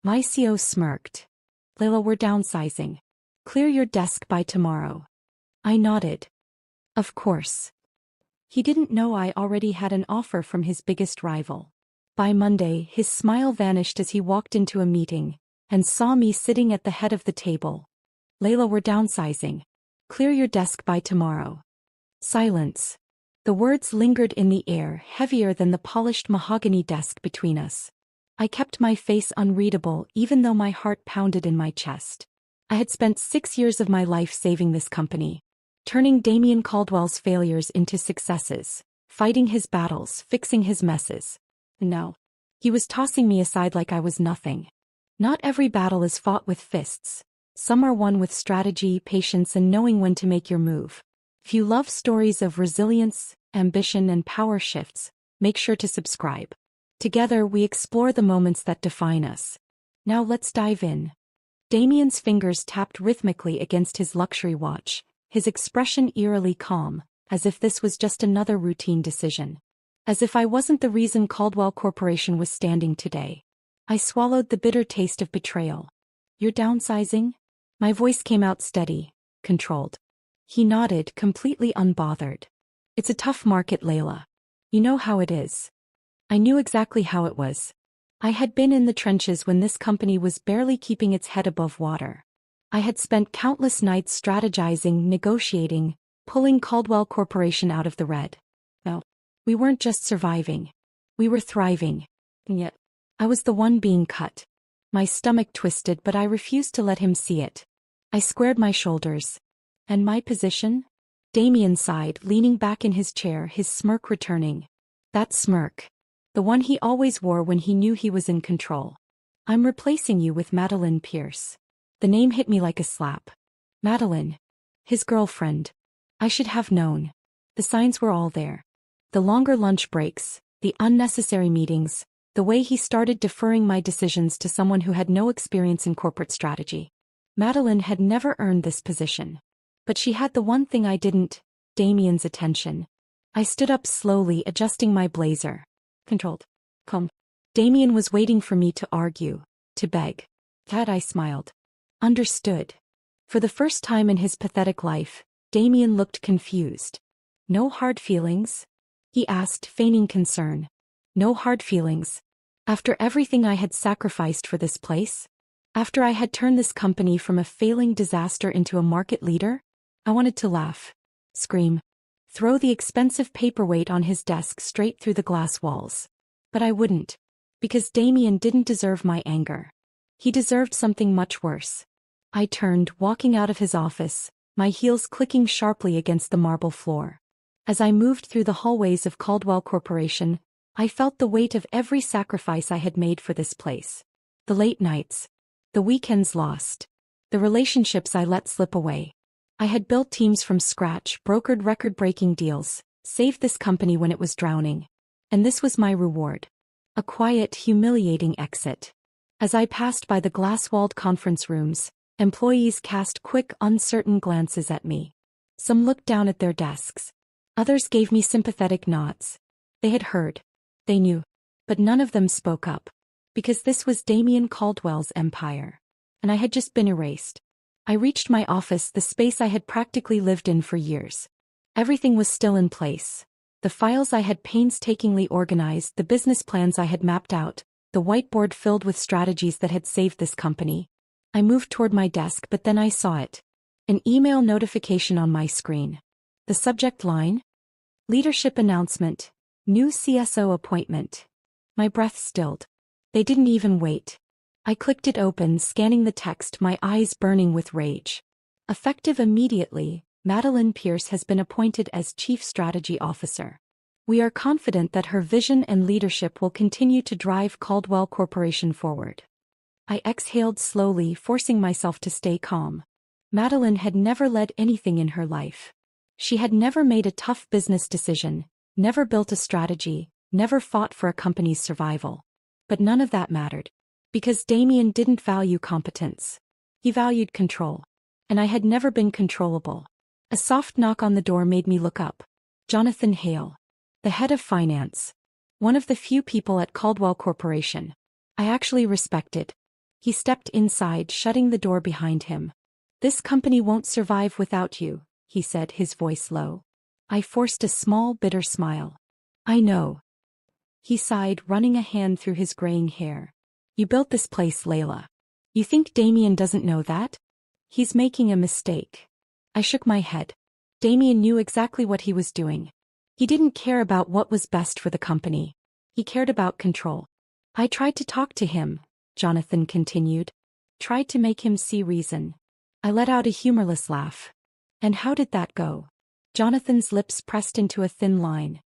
My CO smirked. Layla, we're downsizing. Clear your desk by tomorrow. I nodded. Of course. He didn't know I already had an offer from his biggest rival. By Monday, his smile vanished as he walked into a meeting and saw me sitting at the head of the table. Layla, we're downsizing. Clear your desk by tomorrow. Silence. The words lingered in the air, heavier than the polished mahogany desk between us. I kept my face unreadable even though my heart pounded in my chest. I had spent 6 years of my life saving this company, turning Damien Caldwell's failures into successes, fighting his battles, fixing his messes. No. He was tossing me aside like I was nothing. Not every battle is fought with fists. Some are won with strategy, patience, and knowing when to make your move. If you love stories of resilience, ambition, and power shifts, make sure to subscribe. Together, we explore the moments that define us. Now let's dive in. Damien's fingers tapped rhythmically against his luxury watch, his expression eerily calm, as if this was just another routine decision. As if I wasn't the reason Caldwell Corporation was standing today. I swallowed the bitter taste of betrayal. You're downsizing? My voice came out steady, controlled. He nodded, completely unbothered. It's a tough market, Layla. You know how it is. I knew exactly how it was. I had been in the trenches when this company was barely keeping its head above water. I had spent countless nights strategizing, negotiating, pulling Caldwell Corporation out of the red. No, we weren't just surviving. We were thriving. And yet, I was the one being cut. My stomach twisted, but I refused to let him see it. I squared my shoulders. And my position? Damien sighed, leaning back in his chair, his smirk returning. That smirk. The one he always wore when he knew he was in control. I'm replacing you with Madeline Pierce. The name hit me like a slap. Madeline. His girlfriend. I should have known. The signs were all there. The longer lunch breaks, the unnecessary meetings, the way he started deferring my decisions to someone who had no experience in corporate strategy. Madeline had never earned this position. But she had the one thing I didn't, Damien's attention. I stood up slowly, adjusting my blazer. Controlled. Calm. Damien was waiting for me to argue, to beg. That I smiled. Understood. For the first time in his pathetic life, Damien looked confused. No hard feelings? He asked, feigning concern. No hard feelings. After everything I had sacrificed for this place? After I had turned this company from a failing disaster into a market leader? I wanted to laugh. Scream. Throw the expensive paperweight on his desk straight through the glass walls. But I wouldn't. Because Damien didn't deserve my anger. He deserved something much worse. I turned, walking out of his office, my heels clicking sharply against the marble floor. As I moved through the hallways of Caldwell Corporation, I felt the weight of every sacrifice I had made for this place. The late nights. The weekends lost. The relationships I let slip away. I had built teams from scratch, brokered record-breaking deals, saved this company when it was drowning. And this was my reward. A quiet, humiliating exit. As I passed by the glass-walled conference rooms, employees cast quick, uncertain glances at me. Some looked down at their desks. Others gave me sympathetic nods. They had heard. They knew. But none of them spoke up. Because this was Damien Caldwell's empire. And I had just been erased. I reached my office, the space I had practically lived in for years. Everything was still in place. The files I had painstakingly organized, the business plans I had mapped out, the whiteboard filled with strategies that had saved this company. I moved toward my desk, but then I saw it. An email notification on my screen. The subject line? Leadership announcement. New CSO appointment. My breath stilled. They didn't even wait. I clicked it open, scanning the text, my eyes burning with rage. Effective immediately, Madeline Pierce has been appointed as Chief Strategy Officer. We are confident that her vision and leadership will continue to drive Caldwell Corporation forward. I exhaled slowly, forcing myself to stay calm. Madeline had never led anything in her life. She had never made a tough business decision, never built a strategy, never fought for a company's survival. But none of that mattered. Because Damien didn't value competence. He valued control. And I had never been controllable. A soft knock on the door made me look up. Jonathan Hale. The head of finance. One of the few people at Caldwell Corporation I actually respected. He stepped inside, shutting the door behind him. "This company won't survive without you," he said, his voice low. I forced a small, bitter smile. "I know." He sighed, running a hand through his graying hair. "You built this place, Layla. You think Damien doesn't know that? He's making a mistake." I shook my head. Damien knew exactly what he was doing. He didn't care about what was best for the company. He cared about control. "I tried to talk to him," Jonathan continued. "Tried to make him see reason." I let out a humorless laugh. "And how did that go?" Jonathan's lips pressed into a thin line.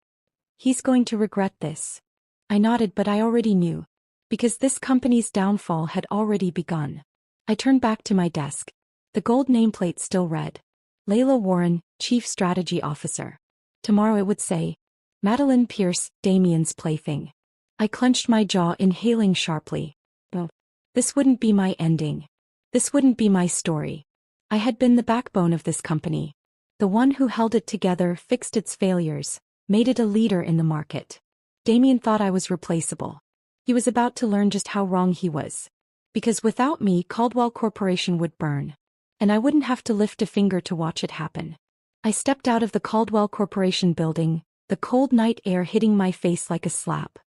"He's going to regret this." I nodded, but I already knew. Because this company's downfall had already begun. I turned back to my desk. The gold nameplate still read, "Layla Warren, Chief Strategy Officer." Tomorrow it would say, "Madeline Pierce, Damien's plaything." I clenched my jaw, inhaling sharply. Oh, this wouldn't be my ending. This wouldn't be my story. I had been the backbone of this company. The one who held it together, fixed its failures, made it a leader in the market. Damien thought I was replaceable. He was about to learn just how wrong he was. Because without me, Caldwell Corporation would burn. And I wouldn't have to lift a finger to watch it happen. I stepped out of the Caldwell Corporation building, the cold night air hitting my face like a slap.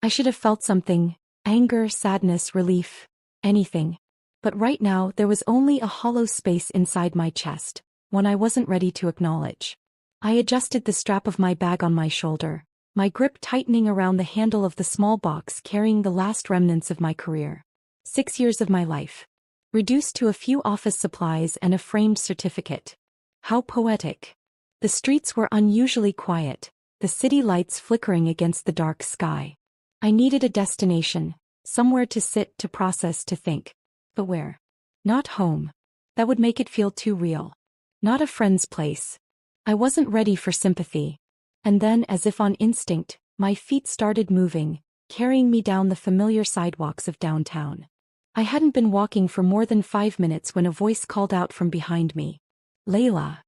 I should have felt something, anger, sadness, relief, anything. But right now there was only a hollow space inside my chest, one I wasn't ready to acknowledge. I adjusted the strap of my bag on my shoulder, my grip tightening around the handle of the small box carrying the last remnants of my career. 6 years of my life. Reduced to a few office supplies and a framed certificate. How poetic. The streets were unusually quiet, the city lights flickering against the dark sky. I needed a destination, somewhere to sit, to process, to think. But where? Not home. That would make it feel too real. Not a friend's place. I wasn't ready for sympathy. And then, as if on instinct, my feet started moving, carrying me down the familiar sidewalks of downtown. I hadn't been walking for more than 5 minutes when a voice called out from behind me. "Layla."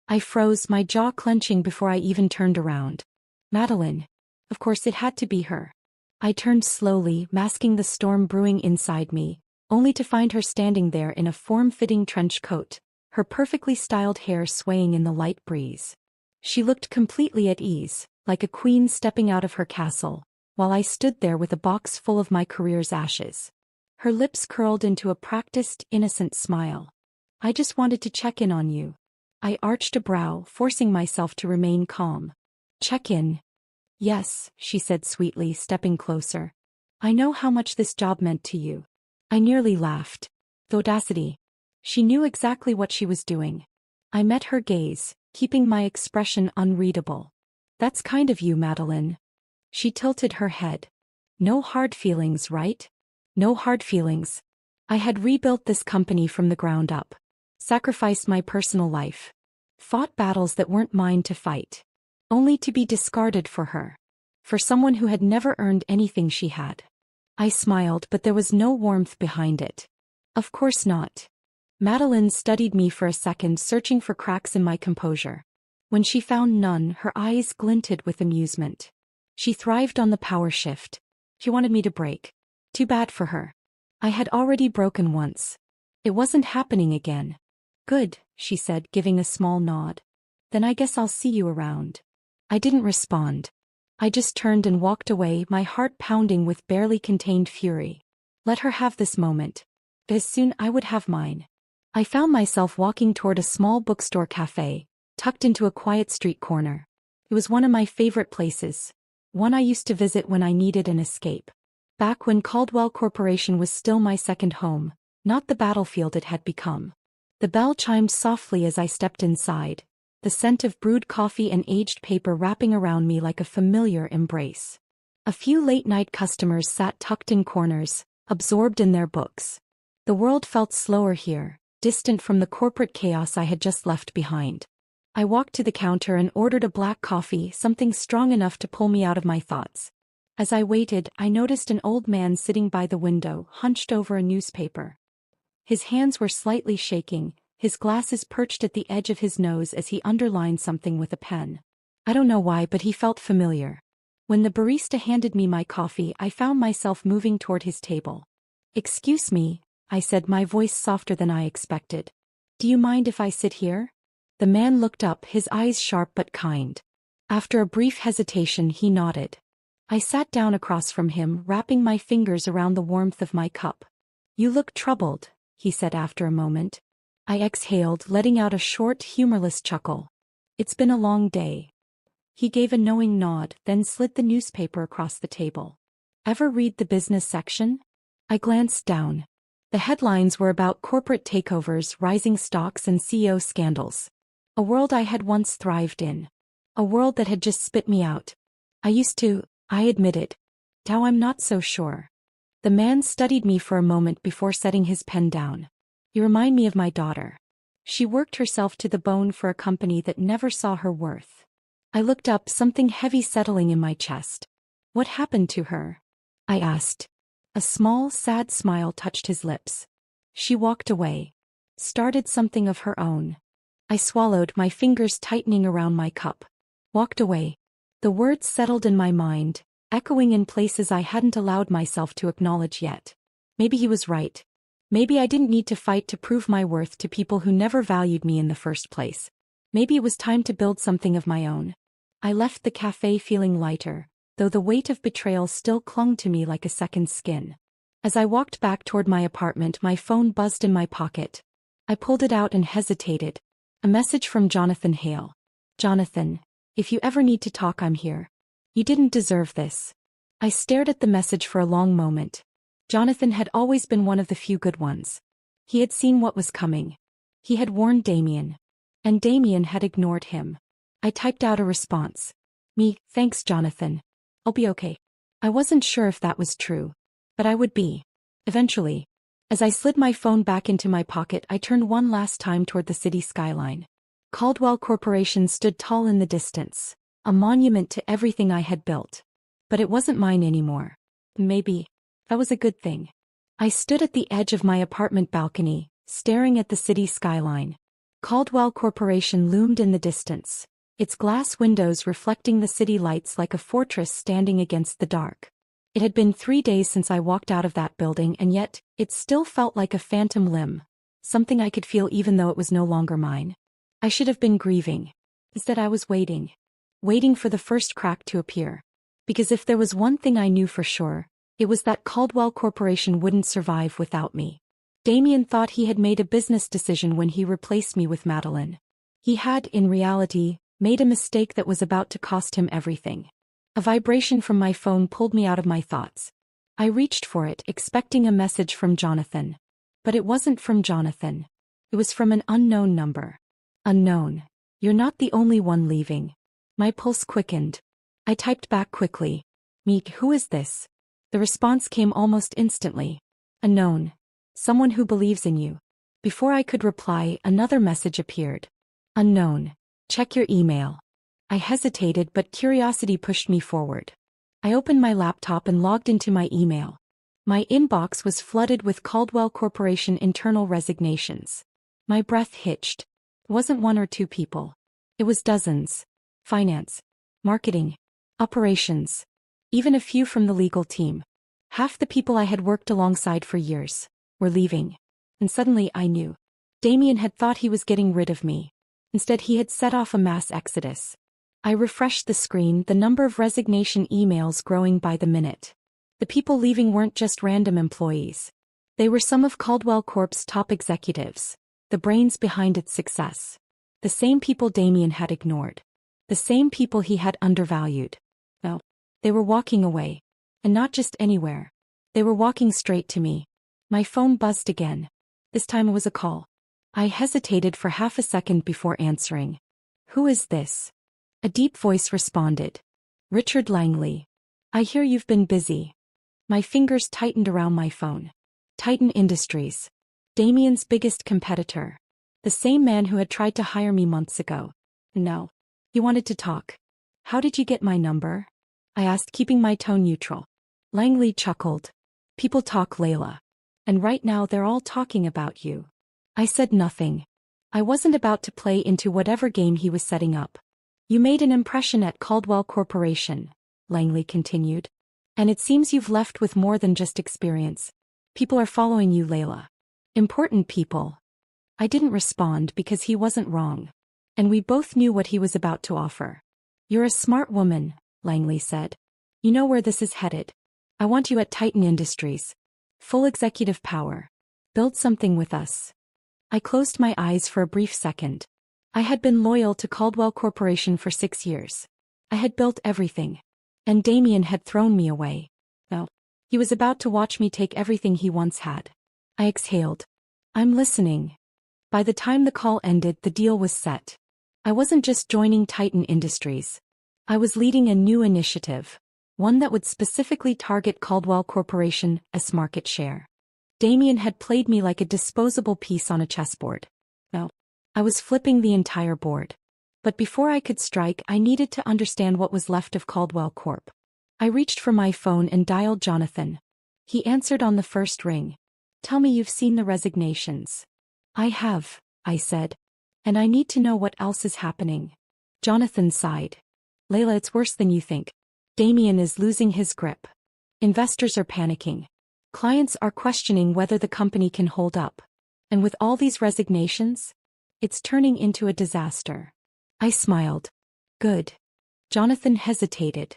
I froze, my jaw clenching before I even turned around. Madeline. Of course it had to be her. I turned slowly, masking the storm brewing inside me, only to find her standing there in a form-fitting trench coat, her perfectly styled hair swaying in the light breeze. She looked completely at ease, like a queen stepping out of her castle, while I stood there with a box full of my career's ashes. Her lips curled into a practiced, innocent smile. "I just wanted to check in on you." I arched a brow, forcing myself to remain calm. "Check in?" "Yes," she said sweetly, stepping closer. "I know how much this job meant to you." I nearly laughed. The audacity. She knew exactly what she was doing. I met her gaze, keeping my expression unreadable. "That's kind of you, Madeline." She tilted her head. "No hard feelings, right?" No hard feelings. I had rebuilt this company from the ground up. Sacrificed my personal life. Fought battles that weren't mine to fight. Only to be discarded for her. For someone who had never earned anything she had. I smiled, but there was no warmth behind it. "Of course not." Madeline studied me for a second, searching for cracks in my composure. When she found none, her eyes glinted with amusement. She thrived on the power shift. She wanted me to break. Too bad for her. I had already broken once. It wasn't happening again. "Good," she said, giving a small nod. "Then I guess I'll see you around." I didn't respond. I just turned and walked away, my heart pounding with barely contained fury. Let her have this moment. As soon I would have mine. I found myself walking toward a small bookstore cafe, tucked into a quiet street corner. It was one of my favorite places. One I used to visit when I needed an escape. Back when Caldwell Corporation was still my second home, not the battlefield it had become. The bell chimed softly as I stepped inside, the scent of brewed coffee and aged paper wrapping around me like a familiar embrace. A few late-night customers sat tucked in corners, absorbed in their books. The world felt slower here, distant from the corporate chaos I had just left behind. I walked to the counter and ordered a black coffee, something strong enough to pull me out of my thoughts. As I waited, I noticed an old man sitting by the window, hunched over a newspaper. His hands were slightly shaking, his glasses perched at the edge of his nose as he underlined something with a pen. I don't know why, but he felt familiar. When the barista handed me my coffee, I found myself moving toward his table. "Excuse me," I said, my voice softer than I expected. "Do you mind if I sit here?" The man looked up, his eyes sharp but kind. After a brief hesitation, he nodded. I sat down across from him, wrapping my fingers around the warmth of my cup. "You look troubled," he said after a moment. I exhaled, letting out a short, humorless chuckle. "It's been a long day." He gave a knowing nod, then slid the newspaper across the table. "Ever read the business section?" I glanced down. The headlines were about corporate takeovers, rising stocks, and CEO scandals. A world I had once thrived in. A world that had just spit me out. I admitted. "Now I'm not so sure." The man studied me for a moment before setting his pen down. "You remind me of my daughter. She worked herself to the bone for a company that never saw her worth." I looked up, something heavy settling in my chest. "What happened to her?" I asked. A small, sad smile touched his lips. "She walked away. Started something of her own." I swallowed, my fingers tightening around my cup. Walked away. The words settled in my mind, echoing in places I hadn't allowed myself to acknowledge yet. Maybe he was right. Maybe I didn't need to fight to prove my worth to people who never valued me in the first place. Maybe it was time to build something of my own. I left the cafe feeling lighter, though the weight of betrayal still clung to me like a second skin. As I walked back toward my apartment, my phone buzzed in my pocket. I pulled it out and hesitated. A message from Jonathan Hale. "Jonathan, if you ever need to talk, I'm here. You didn't deserve this." I stared at the message for a long moment. Jonathan had always been one of the few good ones. He had seen what was coming. He had warned Damien. And Damien had ignored him. I typed out a response. "Thanks, Jonathan. I'll be okay." I wasn't sure if that was true. But I would be. Eventually. As I slid my phone back into my pocket, I turned one last time toward the city skyline. Caldwell Corporation stood tall in the distance, a monument to everything I had built. But it wasn't mine anymore. Maybe that was a good thing. I stood at the edge of my apartment balcony, staring at the city skyline. Caldwell Corporation loomed in the distance, its glass windows reflecting the city lights like a fortress standing against the dark. It had been 3 days since I walked out of that building, and yet, it still felt like a phantom limb, something I could feel even though it was no longer mine. I should have been grieving. Instead, I was waiting. Waiting for the first crack to appear. Because if there was one thing I knew for sure, it was that Caldwell Corporation wouldn't survive without me. Damien thought he had made a business decision when he replaced me with Madeline. He had, in reality, made a mistake that was about to cost him everything. A vibration from my phone pulled me out of my thoughts. I reached for it, expecting a message from Jonathan. But it wasn't from Jonathan. It was from an unknown number. "Unknown. You're not the only one leaving." My pulse quickened. I typed back quickly. "Who is this?" The response came almost instantly. "Unknown. Someone who believes in you." Before I could reply, another message appeared. "Unknown. Check your email." I hesitated, but curiosity pushed me forward. I opened my laptop and logged into my email. My inbox was flooded with Caldwell Corporation internal resignations. My breath hitched. It wasn't one or two people. It was dozens. Finance, marketing, operations, even a few from the legal team. Half the people I had worked alongside for years were leaving. And suddenly I knew. Damien had thought he was getting rid of me. Instead, he had set off a mass exodus. I refreshed the screen, the number of resignation emails growing by the minute. The people leaving weren't just random employees. They were some of Caldwell Corp's top executives, the brains behind its success. The same people Damien had ignored. The same people he had undervalued. No, they were walking away. And not just anywhere. They were walking straight to me. My phone buzzed again. This time it was a call. I hesitated for half a second before answering. "Who is this?" A deep voice responded. "Richard Langley. I hear you've been busy." My fingers tightened around my phone. Titan Industries. Damien's biggest competitor. The same man who had tried to hire me months ago. No. He wanted to talk. "How did you get my number?" I asked, keeping my tone neutral. Langley chuckled. "People talk, Layla. And right now they're all talking about you." I said nothing. I wasn't about to play into whatever game he was setting up. "You made an impression at Caldwell Corporation," Langley continued. "And it seems you've left with more than just experience. People are following you, Layla. Important people. I didn't respond because he wasn't wrong. And we both knew what he was about to offer. You're a smart woman, Langley said. You know where this is headed. I want you at Titan Industries. Full executive power. Build something with us. I closed my eyes for a brief second. I had been loyal to Caldwell Corporation for 6 years. I had built everything. And Damien had thrown me away. No. He was about to watch me take everything he once had. I exhaled. I'm listening. By the time the call ended, the deal was set. I wasn't just joining Titan Industries. I was leading a new initiative. One that would specifically target Caldwell Corporation's market share. Damien had played me like a disposable piece on a chessboard. No. I was flipping the entire board. But before I could strike, I needed to understand what was left of Caldwell Corp. I reached for my phone and dialed Jonathan. He answered on the first ring. Tell me you've seen the resignations. I have, I said. And I need to know what else is happening. Jonathan sighed. Layla, it's worse than you think. Damien is losing his grip. Investors are panicking. Clients are questioning whether the company can hold up. And with all these resignations, it's turning into a disaster. I smiled. Good. Jonathan hesitated.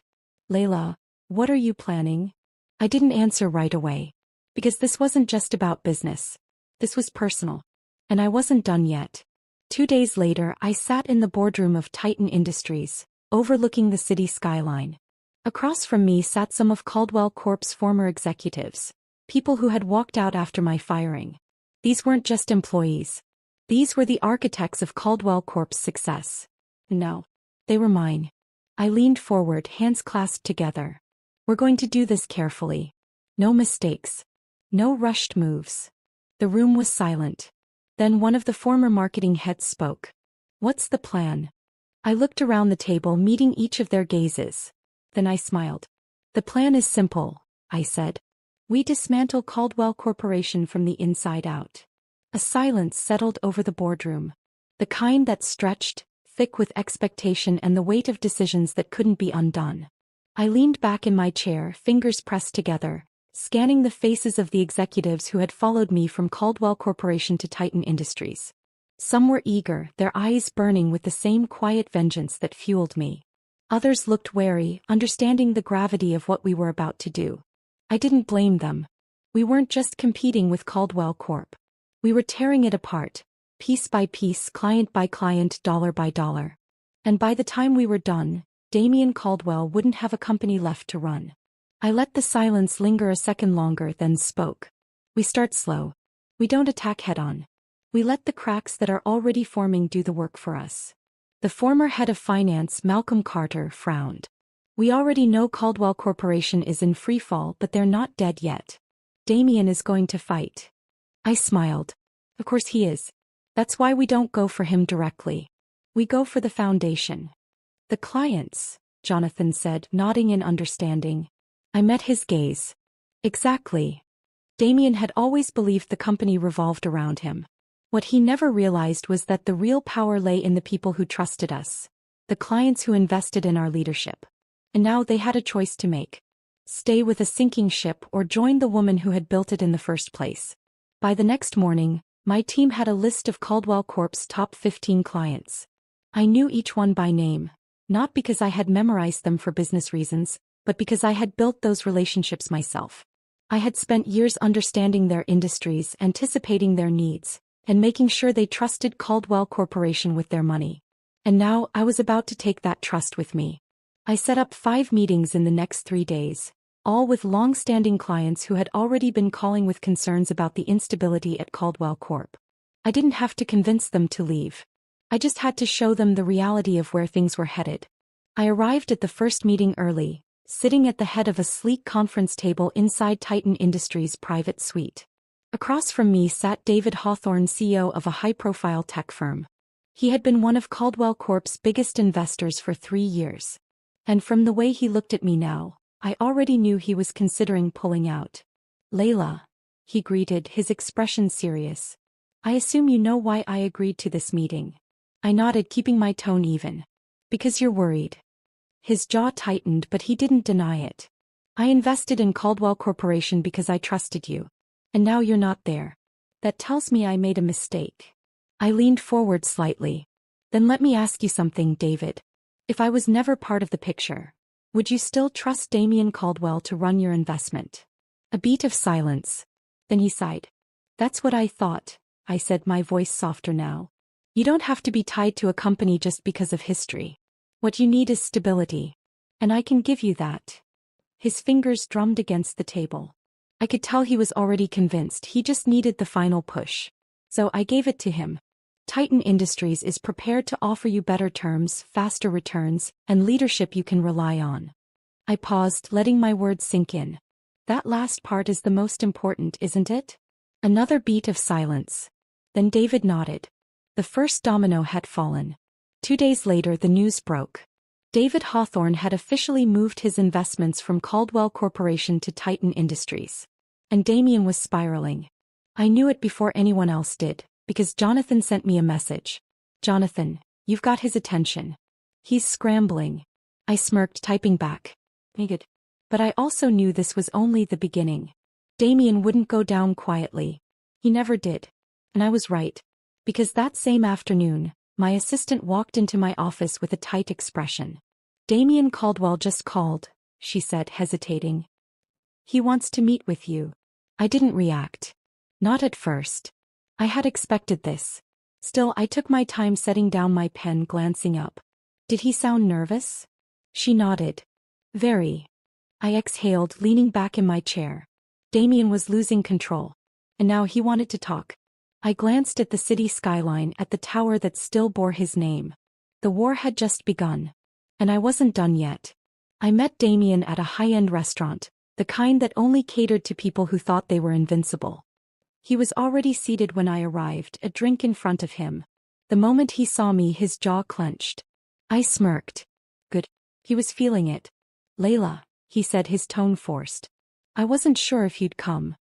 Layla, what are you planning? I didn't answer right away. Because this wasn't just about business. This was personal. And I wasn't done yet. 2 days later, I sat in the boardroom of Titan Industries, overlooking the city skyline. Across from me sat some of Caldwell Corp's former executives, people who had walked out after my firing. These weren't just employees. These were the architects of Caldwell Corp's success. No. They were mine. I leaned forward, hands clasped together. We're going to do this carefully. No mistakes. No rushed moves. The room was silent. Then one of the former marketing heads spoke. What's the plan? I looked around the table, meeting each of their gazes. Then I smiled. The plan is simple, I said. We dismantle Caldwell Corporation from the inside out. A silence settled over the boardroom. The kind that stretched, thick with expectation and the weight of decisions that couldn't be undone. I leaned back in my chair, fingers pressed together, scanning the faces of the executives who had followed me from Caldwell Corporation to Titan Industries. Some were eager, their eyes burning with the same quiet vengeance that fueled me. Others looked wary, understanding the gravity of what we were about to do. I didn't blame them. We weren't just competing with Caldwell Corp. We were tearing it apart, piece by piece, client by client, dollar by dollar. And by the time we were done, Damien Caldwell wouldn't have a company left to run. I let the silence linger a second longer, then spoke. We start slow. We don't attack head-on. We let the cracks that are already forming do the work for us. The former head of finance, Malcolm Carter, frowned. We already know Caldwell Corporation is in free fall, but they're not dead yet. Damien is going to fight. I smiled. Of course he is. That's why we don't go for him directly. We go for the foundation. The clients, Jonathan said, nodding in understanding. I met his gaze. Exactly. Damien had always believed the company revolved around him. What he never realized was that the real power lay in the people who trusted us, the clients who invested in our leadership. And now they had a choice to make. Stay with a sinking ship or join the woman who had built it in the first place. By the next morning, my team had a list of Caldwell Corp's top 15 clients. I knew each one by name, not because I had memorized them for business reasons, but because I had built those relationships myself. I had spent years understanding their industries, anticipating their needs, and making sure they trusted Caldwell Corporation with their money. And now I was about to take that trust with me. I set up 5 meetings in the next 3 days, all with long-standing clients who had already been calling with concerns about the instability at Caldwell Corp. I didn't have to convince them to leave. I just had to show them the reality of where things were headed. I arrived at the first meeting early, sitting at the head of a sleek conference table inside Titan Industries' private suite. Across from me sat David Hawthorne, CEO of a high-profile tech firm. He had been one of Caldwell Corp's biggest investors for 3 years. And from the way he looked at me now, I already knew he was considering pulling out. Layla, he greeted, his expression serious. I assume you know why I agreed to this meeting. I nodded, keeping my tone even. Because you're worried. His jaw tightened, but he didn't deny it. I invested in Caldwell Corporation because I trusted you. And now you're not there. That tells me I made a mistake. I leaned forward slightly. Then let me ask you something, David. If I was never part of the picture, would you still trust Damien Caldwell to run your investment? A beat of silence. Then he sighed. That's what I thought, I said, my voice softer now. You don't have to be tied to a company just because of history. What you need is stability. And I can give you that. His fingers drummed against the table. I could tell he was already convinced, he just needed the final push. So I gave it to him. Titan Industries is prepared to offer you better terms, faster returns, and leadership you can rely on. I paused, letting my words sink in. That last part is the most important, isn't it? Another beat of silence. Then David nodded. The first domino had fallen. 2 days later the news broke. David Hawthorne had officially moved his investments from Caldwell Corporation to Titan Industries. And Damien was spiraling. I knew it before anyone else did, because Jonathan sent me a message. Jonathan, you've got his attention. He's scrambling. I smirked, typing back. Good. But I also knew this was only the beginning. Damien wouldn't go down quietly. He never did. And I was right. Because that same afternoon, my assistant walked into my office with a tight expression. Damien Caldwell just called, she said, hesitating. He wants to meet with you. I didn't react. Not at first. I had expected this. Still, I took my time setting down my pen, glancing up. Did he sound nervous? She nodded. Very. I exhaled, leaning back in my chair. Damien was losing control. And now he wanted to talk. I glanced at the city skyline, at the tower that still bore his name. The war had just begun. And I wasn't done yet. I met Damien at a high-end restaurant, the kind that only catered to people who thought they were invincible. He was already seated when I arrived, a drink in front of him. The moment he saw me, his jaw clenched. I smirked. Good. He was feeling it. Layla, he said, his tone forced. I wasn't sure if you'd come.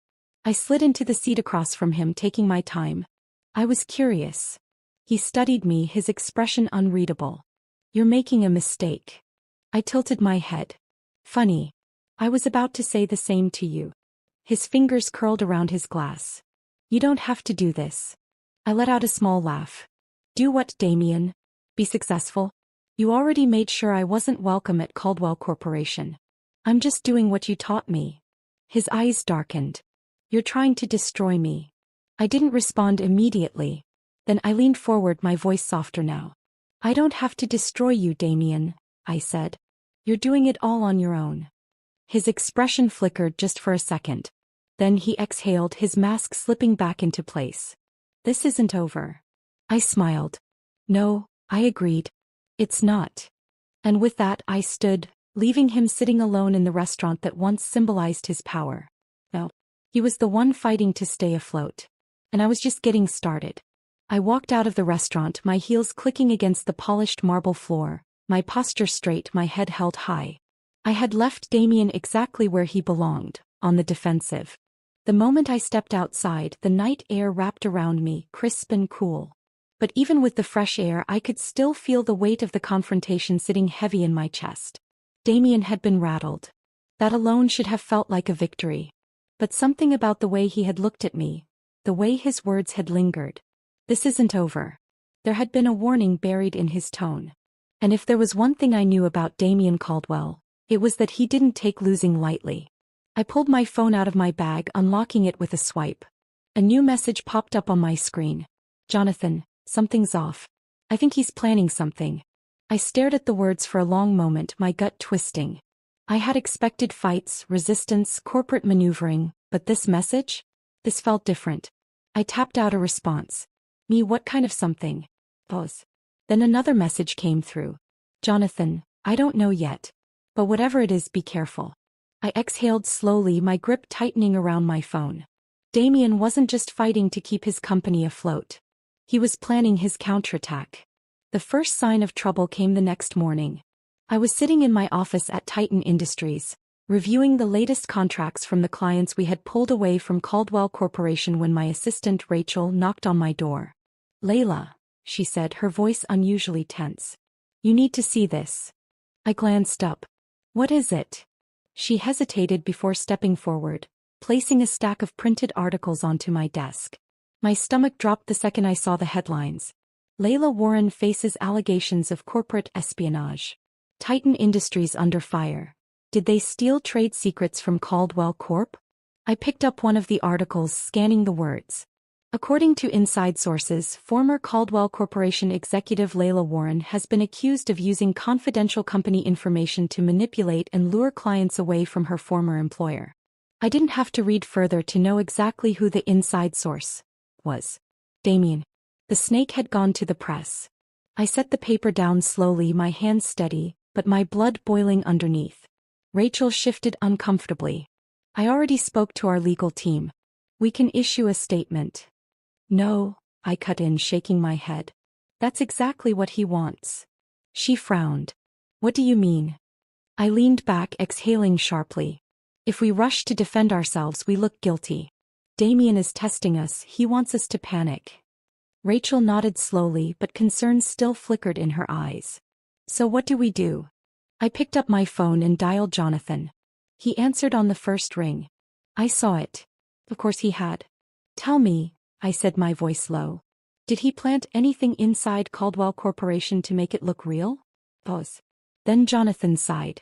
I slid into the seat across from him, taking my time. I was curious. He studied me, his expression unreadable. You're making a mistake. I tilted my head. Funny. I was about to say the same to you. His fingers curled around his glass. You don't have to do this. I let out a small laugh. Do what, Damien? Be successful? You already made sure I wasn't welcome at Caldwell Corporation. I'm just doing what you taught me. His eyes darkened. You're trying to destroy me. I didn't respond immediately. Then I leaned forward, my voice softer now. I don't have to destroy you, Damien, I said. You're doing it all on your own. His expression flickered just for a second. Then he exhaled, his mask slipping back into place. This isn't over. I smiled. No, I agreed. It's not. And with that I stood, leaving him sitting alone in the restaurant that once symbolized his power. No. He was the one fighting to stay afloat. And I was just getting started. I walked out of the restaurant, my heels clicking against the polished marble floor, my posture straight, my head held high. I had left Damien exactly where he belonged, on the defensive. The moment I stepped outside, the night air wrapped around me, crisp and cool. But even with the fresh air, I could still feel the weight of the confrontation sitting heavy in my chest. Damien had been rattled. That alone should have felt like a victory. But something about the way he had looked at me, the way his words had lingered. This isn't over. There had been a warning buried in his tone. And if there was one thing I knew about Damien Caldwell, it was that he didn't take losing lightly. I pulled my phone out of my bag, unlocking it with a swipe. A new message popped up on my screen. Jonathan, something's off. I think he's planning something. I stared at the words for a long moment, my gut twisting. I had expected fights, resistance, corporate maneuvering, but this message? This felt different. I tapped out a response. Me, what kind of something? Pause. Then another message came through. Jonathan, I don't know yet. But whatever it is, be careful. I exhaled slowly, my grip tightening around my phone. Damien wasn't just fighting to keep his company afloat. He was planning his counterattack. The first sign of trouble came the next morning. I was sitting in my office at Titan Industries, reviewing the latest contracts from the clients we had pulled away from Caldwell Corporation when my assistant Rachel knocked on my door. Layla, she said, her voice unusually tense. You need to see this. I glanced up. What is it? She hesitated before stepping forward. placing a stack of printed articles onto my desk. My stomach dropped the second I saw the headlines. Layla Warren faces allegations of corporate espionage. Titan Industries under fire. Did they steal trade secrets from Caldwell Corp? I picked up one of the articles, scanning the words. According to inside sources, former Caldwell Corporation executive Layla Warren has been accused of using confidential company information to manipulate and lure clients away from her former employer. I didn't have to read further to know exactly who the inside source was. Damien. The snake had gone to the press. I set the paper down slowly, my hands steady, but my blood boiling underneath. Rachel shifted uncomfortably. I already spoke to our legal team. We can issue a statement. No, I cut in, shaking my head. That's exactly what he wants. She frowned. What do you mean? I leaned back, exhaling sharply. If we rush to defend ourselves, we look guilty. Damien is testing us, he wants us to panic. Rachel nodded slowly, but concern still flickered in her eyes. So what do we do? I picked up my phone and dialed Jonathan. He answered on the first ring. I saw it. Of course he had. Tell me, I said, my voice low. Did he plant anything inside Caldwell Corporation to make it look real? Pause. Then Jonathan sighed.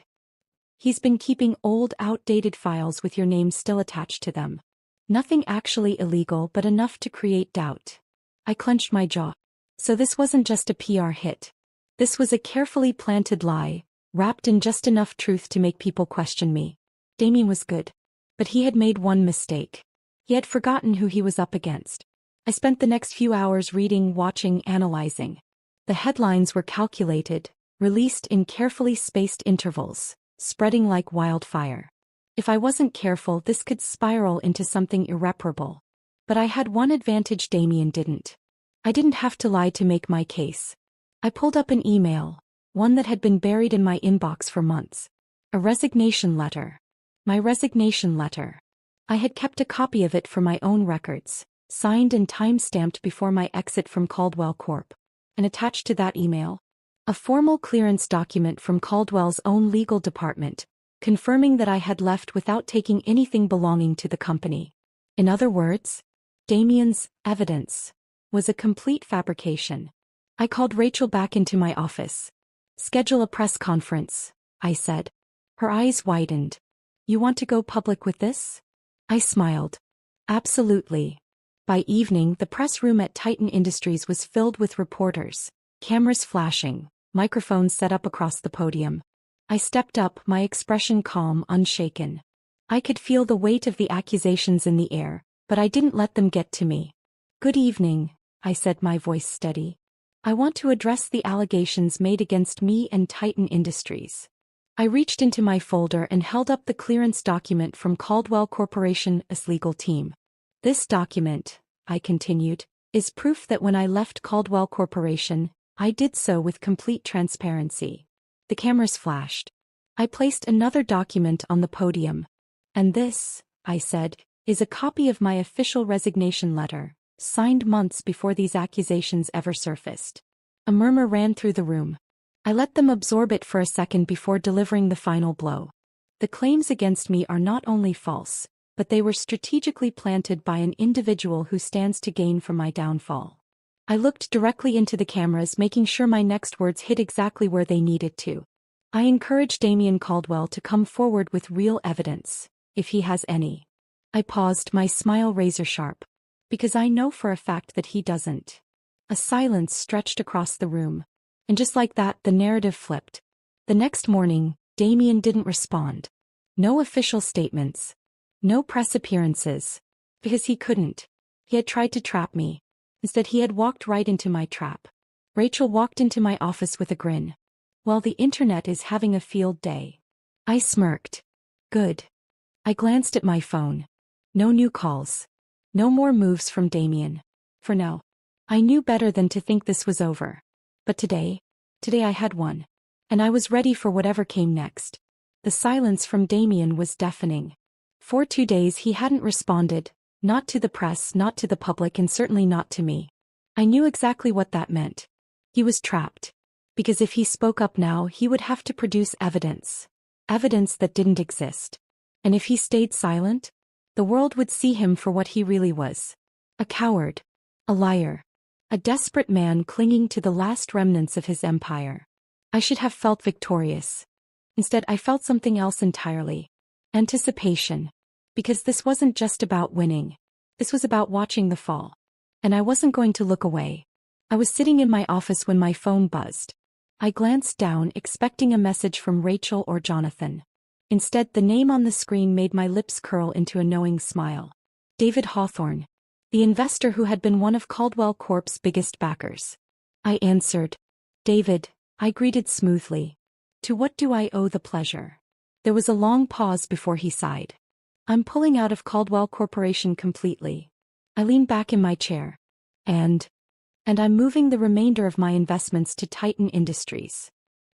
He's been keeping old, outdated files with your name still attached to them. Nothing actually illegal, but enough to create doubt. I clenched my jaw. So this wasn't just a PR hit. This was a carefully planted lie, wrapped in just enough truth to make people question me. Damien was good. But he had made one mistake. He had forgotten who he was up against. I spent the next few hours reading, watching, analyzing. The headlines were calculated, released in carefully spaced intervals, spreading like wildfire. If I wasn't careful, this could spiral into something irreparable. But I had one advantage Damien didn't. I didn't have to lie to make my case. I pulled up an email, one that had been buried in my inbox for months. A resignation letter. My resignation letter. I had kept a copy of it for my own records, signed and time-stamped before my exit from Caldwell Corp. And attached to that email, a formal clearance document from Caldwell's own legal department, confirming that I had left without taking anything belonging to the company. In other words, Damien's evidence was a complete fabrication. I called Rachel back into my office. Schedule a press conference, I said. Her eyes widened. You want to go public with this? I smiled. Absolutely. By evening, the press room at Titan Industries was filled with reporters, cameras flashing, microphones set up across the podium. I stepped up, my expression calm, unshaken. I could feel the weight of the accusations in the air, but I didn't let them get to me. Good evening, I said, my voice steady. I want to address the allegations made against me and Titan Industries. I reached into my folder and held up the clearance document from Caldwell Corporation's legal team. This document, I continued, is proof that when I left Caldwell Corporation, I did so with complete transparency. The cameras flashed. I placed another document on the podium. And this, I said, is a copy of my official resignation letter, signed months before these accusations ever surfaced. A murmur ran through the room. I let them absorb it for a second before delivering the final blow. The claims against me are not only false, but they were strategically planted by an individual who stands to gain from my downfall. I looked directly into the cameras, making sure my next words hit exactly where they needed to. I encouraged Damien Caldwell to come forward with real evidence, if he has any. I paused, my smile razor-sharp. Because I know for a fact that he doesn't. A silence stretched across the room. And just like that, the narrative flipped. The next morning, Damien didn't respond. No official statements. No press appearances. Because he couldn't. He had tried to trap me. Instead, he had walked right into my trap. Rachel walked into my office with a grin. Well, the internet is having a field day. I smirked. Good. I glanced at my phone. No new calls. No more moves from Damien. For now. I knew better than to think this was over. But today I had one. And I was ready for whatever came next. The silence from Damien was deafening. For 2 days he hadn't responded, not to the press, not to the public, and certainly not to me. I knew exactly what that meant. He was trapped. Because if he spoke up now, he would have to produce evidence. Evidence that didn't exist. And if he stayed silent, The world would see him for what he really was. A coward. A liar. A desperate man clinging to the last remnants of his empire. I should have felt victorious. Instead, I felt something else entirely. Anticipation. Because this wasn't just about winning. This was about watching the fall. And I wasn't going to look away. I was sitting in my office when my phone buzzed. I glanced down, expecting a message from Rachel or Jonathan. Instead, the name on the screen made my lips curl into a knowing smile. David Hawthorne. The investor who had been one of Caldwell Corp's biggest backers. I answered. David, I greeted smoothly. To what do I owe the pleasure? There was a long pause before he sighed. I'm pulling out of Caldwell Corporation completely. I leaned back in my chair. And I'm moving the remainder of my investments to Titan Industries.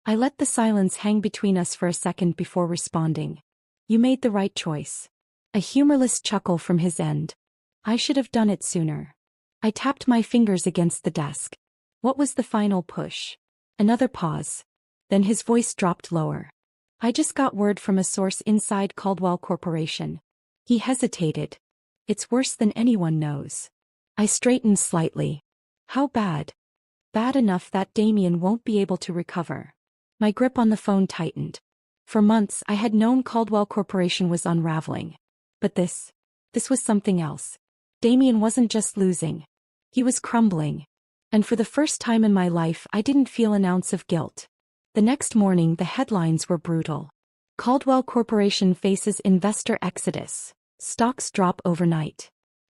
I let the silence hang between us for a second before responding. You made the right choice. A humorless chuckle from his end. I should have done it sooner. I tapped my fingers against the desk. What was the final push? Another pause. Then his voice dropped lower. I just got word from a source inside Caldwell Corporation. He hesitated. It's worse than anyone knows. I straightened slightly. How bad? Bad enough that Damien won't be able to recover. My grip on the phone tightened. For months I had known Caldwell Corporation was unraveling. But this was something else. Damien wasn't just losing. He was crumbling. And for the first time in my life I didn't feel an ounce of guilt. The next morning the headlines were brutal. Caldwell Corporation faces investor exodus. Stocks drop overnight.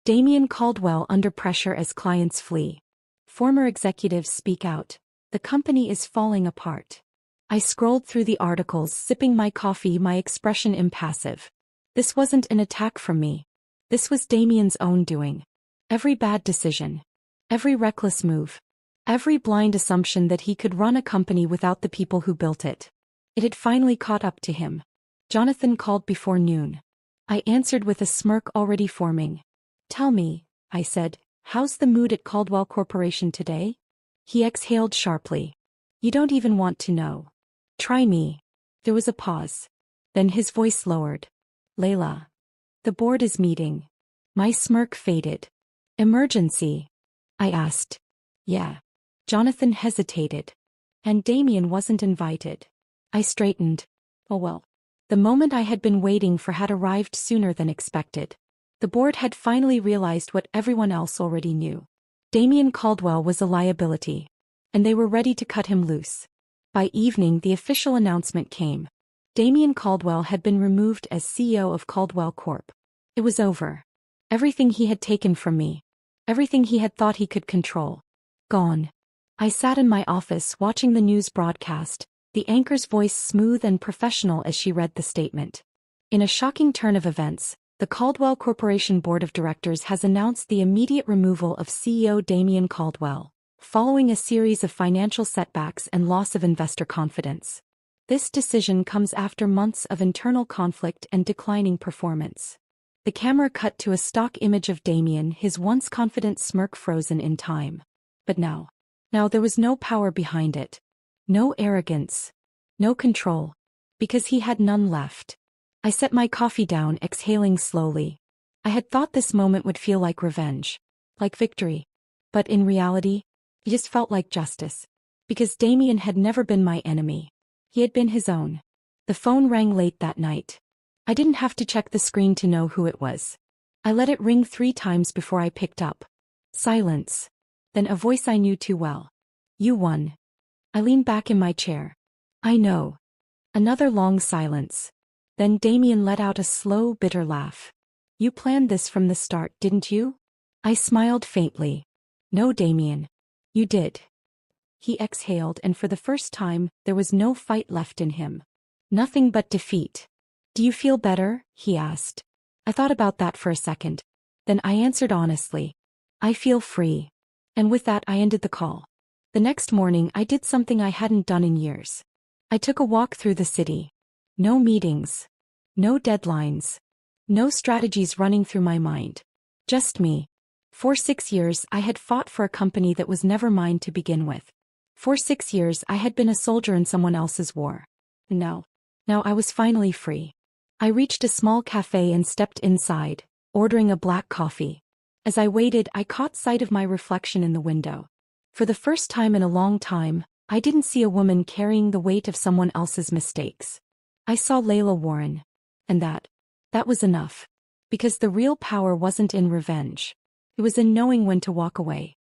Damien Caldwell under pressure as clients flee. Former executives speak out. The company is falling apart. I scrolled through the articles, sipping my coffee, my expression impassive. This wasn't an attack from me. This was Damien's own doing. Every bad decision. Every reckless move. Every blind assumption that he could run a company without the people who built it. It had finally caught up to him. Jonathan called before noon. I answered with a smirk already forming. Tell me, I said, how's the mood at Caldwell Corporation today? He exhaled sharply. You don't even want to know. Try me. There was a pause. Then his voice lowered. Layla. The board is meeting. My smirk faded. Emergency? I asked. Yeah. Jonathan hesitated. And Damien wasn't invited. I straightened. Oh well. The moment I had been waiting for had arrived sooner than expected. The board had finally realized what everyone else already knew. Damien Caldwell was a liability. And they were ready to cut him loose. By evening the official announcement came. Damien Caldwell had been removed as CEO of Caldwell Corp. It was over. Everything he had taken from me. Everything he had thought he could control. Gone. I sat in my office watching the news broadcast, the anchor's voice smooth and professional as she read the statement. In a shocking turn of events, the Caldwell Corporation Board of Directors has announced the immediate removal of CEO Damien Caldwell, following a series of financial setbacks and loss of investor confidence. This decision comes after months of internal conflict and declining performance. The camera cut to a stock image of Damien, his once confident smirk frozen in time. But now there was no power behind it. No arrogance. No control. Because he had none left. I set my coffee down, exhaling slowly. I had thought this moment would feel like revenge. Like victory. But in reality, it just felt like justice. Because Damien had never been my enemy. He had been his own. The phone rang late that night. I didn't have to check the screen to know who it was. I let it ring 3 times before I picked up. Silence. Then a voice I knew too well. You won. I leaned back in my chair. I know. Another long silence. Then Damien let out a slow, bitter laugh. You planned this from the start, didn't you? I smiled faintly. No, Damien. You did. He exhaled, and for the first time, there was no fight left in him. Nothing but defeat. Do you feel better? He asked. I thought about that for a second. Then I answered honestly. I feel free. And with that I ended the call. The next morning I did something I hadn't done in years. I took a walk through the city. No meetings. No deadlines. No strategies running through my mind. Just me. For 6 years I had fought for a company that was never mine to begin with. For 6 years I had been a soldier in someone else's war. Now I was finally free. I reached a small cafe and stepped inside, ordering a black coffee. As I waited, I caught sight of my reflection in the window. For the first time in a long time, I didn't see a woman carrying the weight of someone else's mistakes. I saw Layla Warren. And that was enough. Because the real power wasn't in revenge. It was in knowing when to walk away.